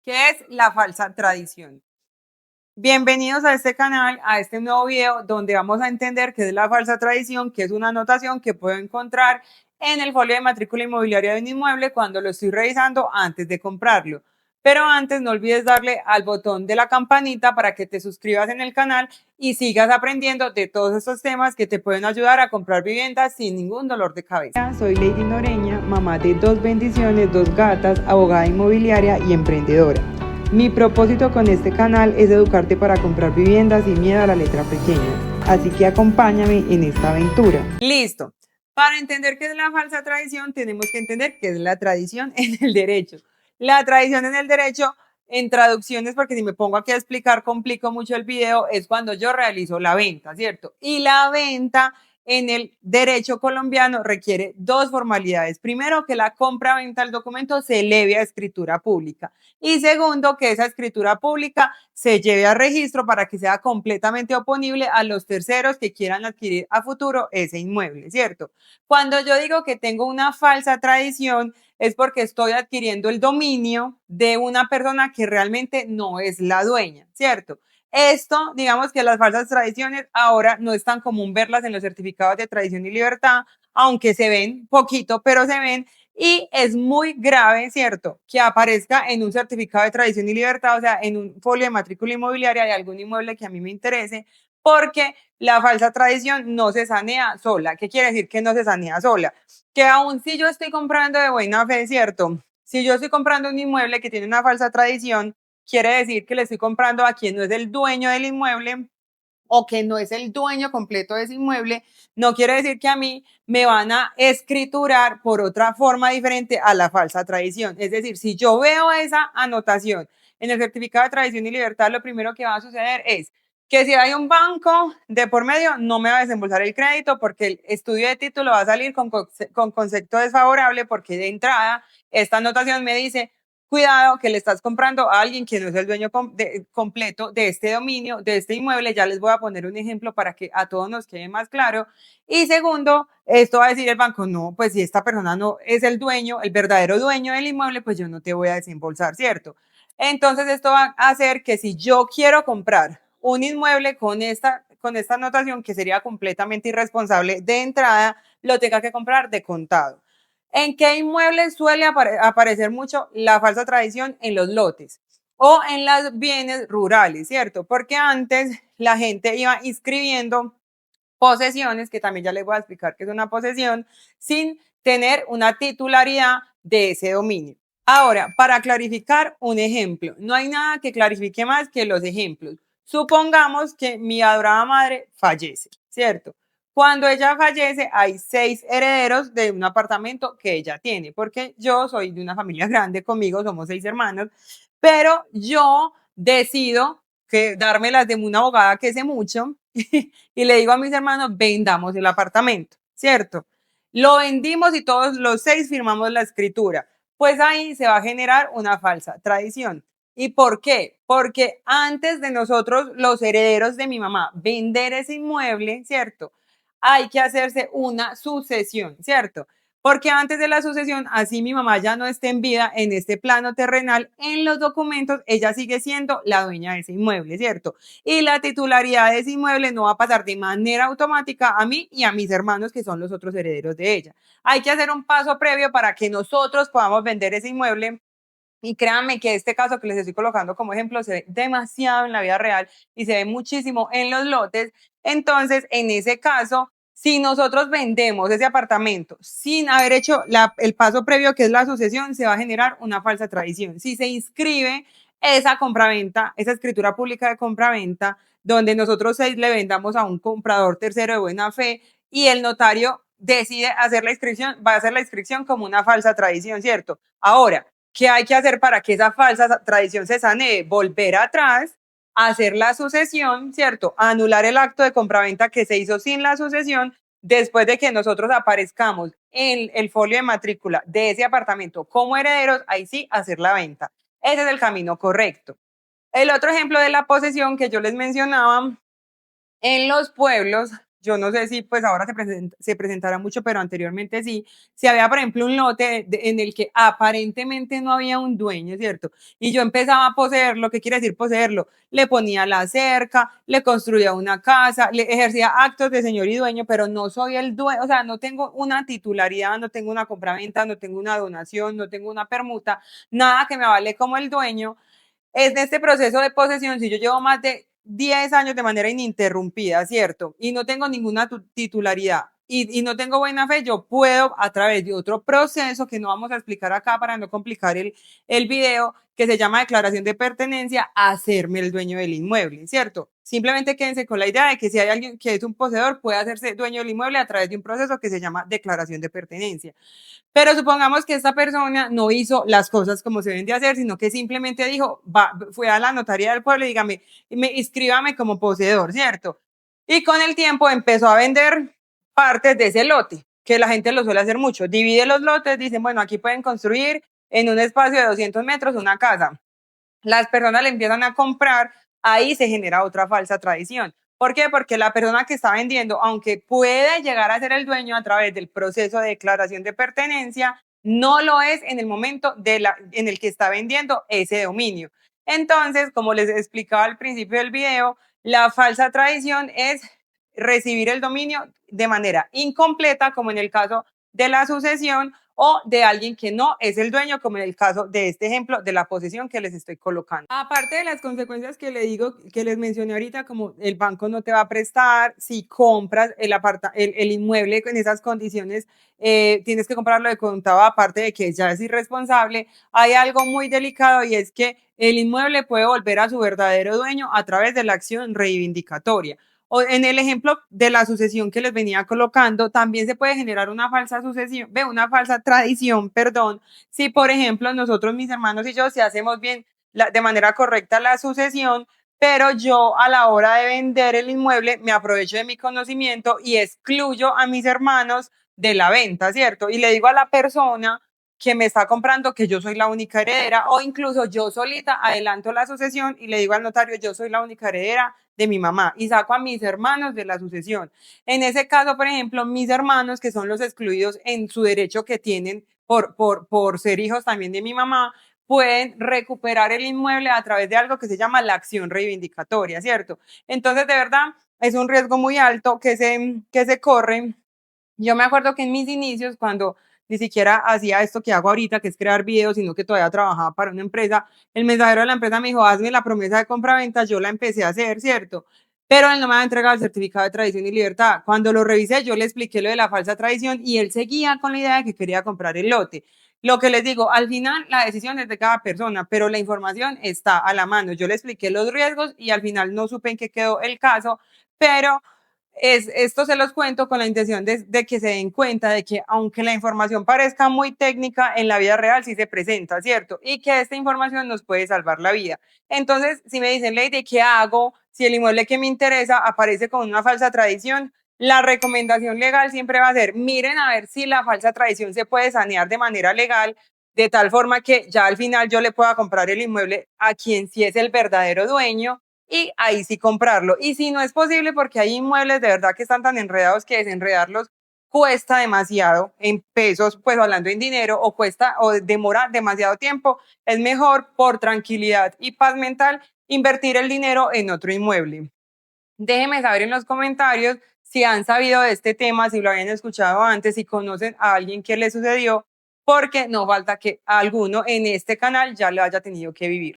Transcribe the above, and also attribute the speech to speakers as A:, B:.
A: ¿Qué es la falsa tradición? Bienvenidos a este canal, a este nuevo video donde vamos a entender qué es la falsa tradición, que es una anotación que puedo encontrar en el folio de matrícula inmobiliaria de un inmueble cuando lo estoy revisando antes de comprarlo. Pero antes no olvides darle al botón de la campanita para que te suscribas en el canal y sigas aprendiendo de todos estos temas que te pueden ayudar a comprar viviendas sin ningún dolor de cabeza. Soy Lady Noreña, mamá de 2 bendiciones, 2 gatas, abogada inmobiliaria y emprendedora. Mi propósito con este canal es educarte para comprar viviendas sin miedo a la letra pequeña. Así que acompáñame en esta aventura. Listo. Para entender qué es la falsa tradición, tenemos que entender qué es la tradición en el derecho. La tradición en el derecho, en traducciones, porque si me pongo aquí a explicar, complico mucho el video, es cuando yo realizo la venta, ¿cierto? Y la venta en el derecho colombiano requiere dos formalidades. Primero, que la compra-venta del documento se eleve a escritura pública. Y segundo, que esa escritura pública se lleve a registro para que sea completamente oponible a los terceros que quieran adquirir a futuro ese inmueble, ¿cierto? Cuando yo digo que tengo una falsa tradición, es porque estoy adquiriendo el dominio de una persona que realmente no es la dueña, ¿cierto? Esto, digamos que las falsas tradiciones ahora no es tan común verlas en los certificados de tradición y libertad, aunque se ven poquito, pero se ven. Y es muy grave, ¿cierto?, que aparezca en un certificado de tradición y libertad, o sea, en un folio de matrícula inmobiliaria de algún inmueble que a mí me interese, porque la falsa tradición no se sanea sola. ¿Qué quiere decir que no se sanea sola? Que aun si yo estoy comprando de buena fe, ¿cierto? Si yo estoy comprando un inmueble que tiene una falsa tradición, quiere decir que le estoy comprando a quien no es el dueño del inmueble o que no es el dueño completo de ese inmueble, no quiere decir que a mí me van a escriturar por otra forma diferente a la falsa tradición. Es decir, si yo veo esa anotación en el certificado de tradición y libertad, lo primero que va a suceder es que si hay un banco de por medio, no me va a desembolsar el crédito porque el estudio de título va a salir con concepto desfavorable porque de entrada esta anotación me dice: cuidado que le estás comprando a alguien que no es el dueño completo de este dominio, de este inmueble. Ya les voy a poner un ejemplo para que a todos nos quede más claro. Y segundo, esto va a decir el banco: no, pues si esta persona no es el dueño, el verdadero dueño del inmueble, pues yo no te voy a desembolsar, ¿cierto? Entonces esto va a hacer que si yo quiero comprar un inmueble con esta anotación, que sería completamente irresponsable de entrada, lo tenga que comprar de contado. ¿En qué inmuebles suele aparecer mucho la falsa tradición? En los lotes o en los bienes rurales, ¿cierto? Porque antes la gente iba inscribiendo posesiones, que también ya les voy a explicar qué es una posesión, sin tener una titularidad de ese dominio. Ahora, para clarificar un ejemplo, no hay nada que clarifique más que los ejemplos. Supongamos que mi adorada madre fallece, ¿cierto? Cuando ella fallece, hay 6 herederos de un apartamento que ella tiene, porque yo soy de una familia grande, conmigo somos 6 hermanos, pero yo decido que dármelas de una abogada que sé mucho y le digo a mis hermanos: vendamos el apartamento, ¿cierto? Lo vendimos y todos los 6 firmamos la escritura. Pues ahí se va a generar una falsa tradición. ¿Y por qué? Porque antes de nosotros, los herederos de mi mamá, vender ese inmueble, ¿cierto? Hay que hacerse una sucesión, ¿cierto? Porque antes de la sucesión, así mi mamá ya no esté en vida en este plano terrenal, en los documentos ella sigue siendo la dueña de ese inmueble, ¿cierto? Y la titularidad de ese inmueble no va a pasar de manera automática a mí y a mis hermanos, que son los otros herederos de ella. Hay que hacer un paso previo para que nosotros podamos vender ese inmueble. Y créanme que este caso que les estoy colocando como ejemplo se ve demasiado en la vida real y se ve muchísimo en los lotes. Entonces, en ese caso, si nosotros vendemos ese apartamento sin haber hecho el paso previo, que es la sucesión, se va a generar una falsa tradición. Si se inscribe esa compraventa, esa escritura pública de compraventa, donde nosotros 6 le vendamos a un comprador tercero de buena fe y el notario decide hacer la inscripción, va a hacer la inscripción como una falsa tradición, ¿cierto? Ahora, ¿qué hay que hacer para que esa falsa tradición se sanee? Volver atrás, hacer la sucesión, ¿cierto? Anular el acto de compraventa que se hizo sin la sucesión, después de que nosotros aparezcamos en el folio de matrícula de ese apartamento como herederos, ahí sí hacer la venta. Ese es el camino correcto. El otro ejemplo de la posesión que yo les mencionaba, en los pueblos yo no sé si pues ahora se presentará mucho, pero anteriormente sí, si había, por ejemplo, un lote en el que aparentemente no había un dueño, ¿cierto? Y yo empezaba a poseerlo, ¿qué quiere decir poseerlo? Le ponía la cerca, le construía una casa, le ejercía actos de señor y dueño, pero no soy el dueño, o sea, no tengo una titularidad, no tengo una compraventa, no tengo una donación, no tengo una permuta, nada que me avale como el dueño. Es de este proceso de posesión, si yo llevo más de 10 años de manera ininterrumpida, ¿cierto? Y no tengo ninguna titularidad y no tengo buena fe, yo puedo a través de otro proceso que no vamos a explicar acá para no complicar el video, que se llama declaración de pertenencia, hacerme el dueño del inmueble, ¿cierto? Simplemente quédense con la idea de que si hay alguien que es un poseedor, puede hacerse dueño del inmueble a través de un proceso que se llama declaración de pertenencia. Pero supongamos que esta persona no hizo las cosas como se deben de hacer, sino que simplemente dijo, fue a la notaría del pueblo y dígame, inscríbame como poseedor, ¿cierto? Y con el tiempo empezó a vender partes de ese lote, que la gente lo suele hacer mucho. Divide los lotes, dicen, bueno, aquí pueden construir en un espacio de 200 metros una casa. Las personas le empiezan a comprar, ahí se genera otra falsa tradición. ¿Por qué? Porque la persona que está vendiendo, aunque puede llegar a ser el dueño a través del proceso de declaración de pertenencia, no lo es en el momento en el que está vendiendo ese dominio. Entonces, como les explicaba al principio del video, la falsa tradición es recibir el dominio de manera incompleta, como en el caso de la sucesión, o de alguien que no es el dueño, como en el caso de este ejemplo de la posesión que les estoy colocando. Aparte de las consecuencias que le digo, que les mencioné ahorita, como el banco no te va a prestar, si compras el inmueble en esas condiciones, tienes que comprarlo de contado, aparte de que ya es irresponsable, hay algo muy delicado y es que el inmueble puede volver a su verdadero dueño a través de la acción reivindicatoria. O en el ejemplo de la sucesión que les venía colocando, también se puede generar una falsa sucesión, una falsa tradición, perdón, si por ejemplo nosotros, mis hermanos y yo, si hacemos bien de manera correcta la sucesión, pero yo a la hora de vender el inmueble me aprovecho de mi conocimiento y excluyo a mis hermanos de la venta, ¿cierto? Y le digo a la persona que me está comprando que yo soy la única heredera, o incluso yo solita adelanto la sucesión y le digo al notario, yo soy la única heredera de mi mamá, y saco a mis hermanos de la sucesión. En ese caso, por ejemplo, mis hermanos, que son los excluidos en su derecho que tienen por ser hijos también de mi mamá, pueden recuperar el inmueble a través de algo que se llama la acción reivindicatoria, ¿cierto? Entonces, de verdad, es un riesgo muy alto que se corre. Yo me acuerdo que en mis inicios, cuando ni siquiera hacía esto que hago ahorita, que es crear videos, sino que todavía trabajaba para una empresa, el mensajero de la empresa me dijo, hazme la promesa de compra-venta, yo la empecé a hacer, ¿cierto? Pero él no me había entregado el certificado de tradición y libertad. Cuando lo revisé, yo le expliqué lo de la falsa tradición y él seguía con la idea de que quería comprar el lote. Lo que les digo, al final la decisión es de cada persona, pero la información está a la mano. Yo le expliqué los riesgos y al final no supe en qué quedó el caso, pero esto se los cuento con la intención de que se den cuenta de que aunque la información parezca muy técnica, en la vida real sí se presenta, ¿cierto? Y que esta información nos puede salvar la vida. Entonces, si me dicen, Lady, ¿qué hago si el inmueble que me interesa aparece con una falsa tradición? La recomendación legal siempre va a ser, miren a ver si la falsa tradición se puede sanear de manera legal, de tal forma que ya al final yo le pueda comprar el inmueble a quien sí es el verdadero dueño y ahí sí comprarlo. Y si no es posible, porque hay inmuebles de verdad que están tan enredados que desenredarlos cuesta demasiado en pesos, pues hablando en dinero, o cuesta o demora demasiado tiempo, es mejor por tranquilidad y paz mental invertir el dinero en otro inmueble. Déjenme saber en los comentarios si han sabido de este tema, si lo habían escuchado antes, si conocen a alguien que le sucedió, porque no falta que alguno en este canal ya lo haya tenido que vivir.